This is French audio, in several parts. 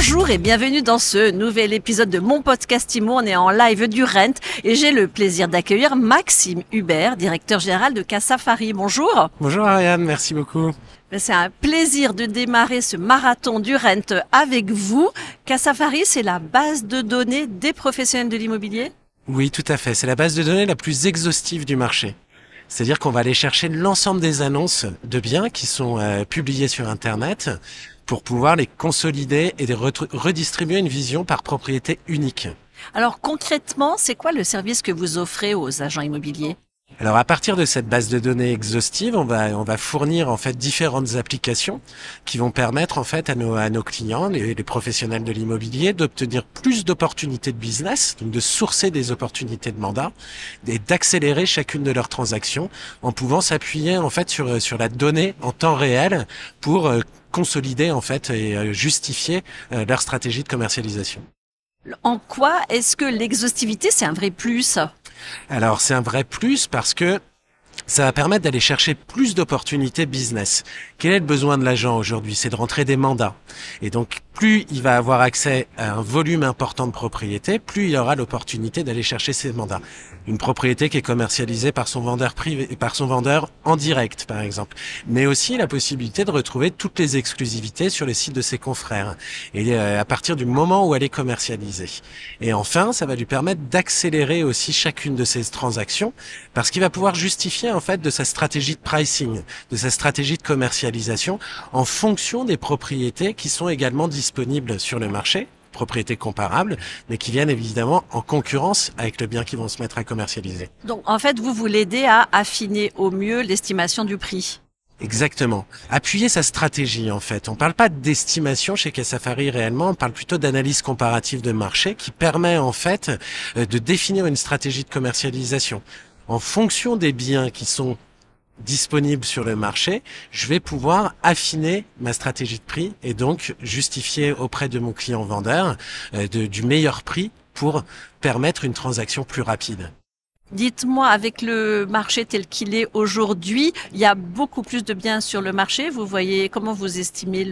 Bonjour et bienvenue dans ce nouvel épisode de mon podcast IMO. On est en live du Rent et j'ai le plaisir d'accueillir Maxime Hubert, directeur général de Casafari. Bonjour. Bonjour Ariane, merci beaucoup. C'est un plaisir de démarrer ce marathon du Rent avec vous. Casafari, c'est la base de données des professionnels de l'immobilier ? Oui, tout à fait. C'est la base de données la plus exhaustive du marché. C'est-à-dire qu'on va aller chercher l'ensemble des annonces de biens qui sont publiées sur Internet pour pouvoir les consolider et les redistribuer une vision par propriété unique. Alors concrètement, c'est quoi le service que vous offrez aux agents immobiliers ? Alors à partir de cette base de données exhaustive, on va fournir en fait différentes applications qui vont permettre en fait à nos clients, les professionnels de l'immobilier, d'obtenir plus d'opportunités de business, donc de sourcer des opportunités de mandat et d'accélérer chacune de leurs transactions en pouvant s'appuyer en fait sur la donnée en temps réel pour consolider en fait et justifier leur stratégie de commercialisation. En quoi est-ce que l'exhaustivité, c'est un vrai plus ? Alors c'est un vrai plus parce que ça va permettre d'aller chercher plus d'opportunités business. Quel est le besoin de l'agent aujourd'hui ? C'est de rentrer des mandats. Et donc, plus il va avoir accès à un volume important de propriétés, plus il aura l'opportunité d'aller chercher ces mandats. Une propriété qui est commercialisée par son vendeur privé, par son vendeur en direct, par exemple. Mais aussi la possibilité de retrouver toutes les exclusivités sur les sites de ses confrères. Et à partir du moment où elle est commercialisée. Et enfin, ça va lui permettre d'accélérer aussi chacune de ces transactions parce qu'il va pouvoir justifier en fait de sa stratégie de pricing, de sa stratégie de commercialisation en fonction des propriétés qui sont également disponibles sur le marché, propriétés comparables, mais qui viennent évidemment en concurrence avec le bien qu'ils vont se mettre à commercialiser. Donc en fait, vous l'aidez à affiner au mieux l'estimation du prix. Exactement. Appuyer sa stratégie, en fait. On parle pas d'estimation chez Casafari réellement, on parle plutôt d'analyse comparative de marché qui permet, en fait, de définir une stratégie de commercialisation. En fonction des biens qui sont disponibles sur le marché, je vais pouvoir affiner ma stratégie de prix et donc justifier auprès de mon client vendeur du meilleur prix pour permettre une transaction plus rapide. Dites-moi, avec le marché tel qu'il est aujourd'hui, il y a beaucoup plus de biens sur le marché. Vous voyez, comment vous estimez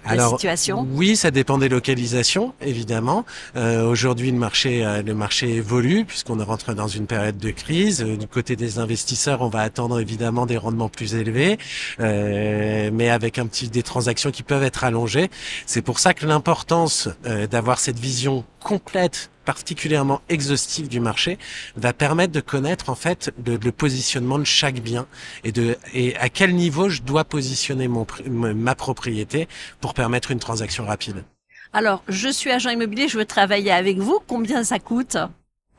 la situation ? Oui, ça dépend des localisations, évidemment. Aujourd'hui, le marché évolue puisqu'on rentre dans une période de crise. Du côté des investisseurs, on va attendre évidemment des rendements plus élevés, mais avec des transactions qui peuvent être allongées. C'est pour ça que l'importance d'avoir cette vision complète, particulièrement exhaustive du marché, va permettre de connaître en fait le positionnement de chaque bien et à quel niveau je dois positionner ma propriété pour permettre une transaction rapide. Alors, je suis agent immobilier, je veux travailler avec vous. Combien ça coûte ?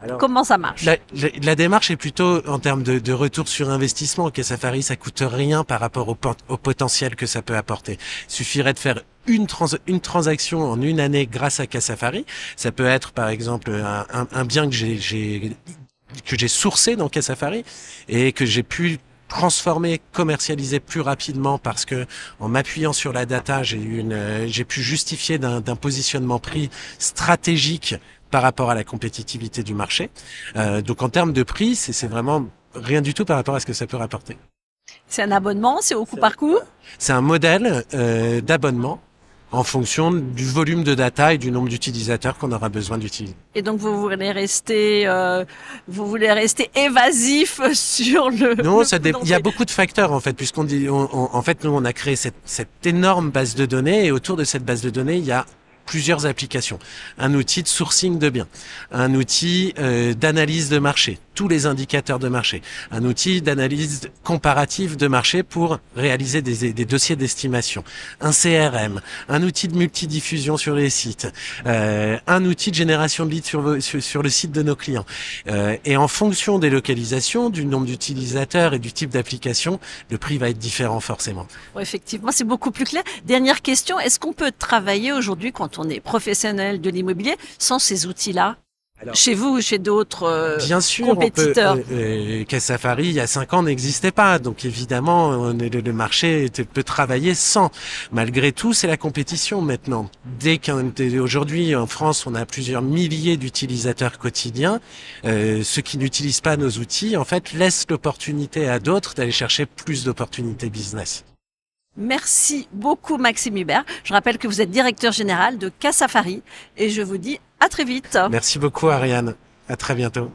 Alors, comment ça marche ? La démarche est plutôt en termes de retour sur investissement. Casafari, ça coûte rien par rapport au potentiel que ça peut apporter. Il suffirait de faire une transaction en une année grâce à Casafari. Ça peut être par exemple un bien que j'ai sourcé dans Casafari et que j'ai pu transformer, commercialiser plus rapidement parce que en m'appuyant sur la data, j'ai pu justifier d'un positionnement prix stratégique par rapport à la compétitivité du marché. Donc en termes de prix, c'est vraiment rien du tout par rapport à ce que ça peut rapporter. C'est un abonnement, c'est au coup par coup ? C'est un modèle d'abonnement en fonction du volume de data et du nombre d'utilisateurs qu'on aura besoin d'utiliser. Et donc vous voulez rester évasif sur le. Non, il y a beaucoup de facteurs en fait, puisqu'on dit, en fait, nous on a créé cette énorme base de données et autour de cette base de données, il y a plusieurs applications. Un outil de sourcing de biens, un outil d'analyse de marché, tous les indicateurs de marché, un outil d'analyse comparative de marché pour réaliser des dossiers d'estimation, un CRM, un outil de multidiffusion sur les sites, un outil de génération de leads sur le site de nos clients. Et en fonction des localisations, du nombre d'utilisateurs et du type d'application, le prix va être différent forcément. Oui, effectivement, c'est beaucoup plus clair. Dernière question, est-ce qu'on peut travailler aujourd'hui quand on est professionnel de l'immobilier sans ces outils-là ? Alors, chez vous ou chez d'autres bien sûr, compétiteurs. Casafari, il y a 5 ans, n'existait pas. Donc évidemment, le marché peut travailler sans. Malgré tout, c'est la compétition maintenant. Aujourd'hui, en France, on a plusieurs milliers d'utilisateurs quotidiens. Ceux qui n'utilisent pas nos outils, en fait, laissent l'opportunité à d'autres d'aller chercher plus d'opportunités business. Merci beaucoup Maxime Hubert. Je rappelle que vous êtes directeur général de Cassafari et je vous dis à très vite. Merci beaucoup Ariane. À très bientôt.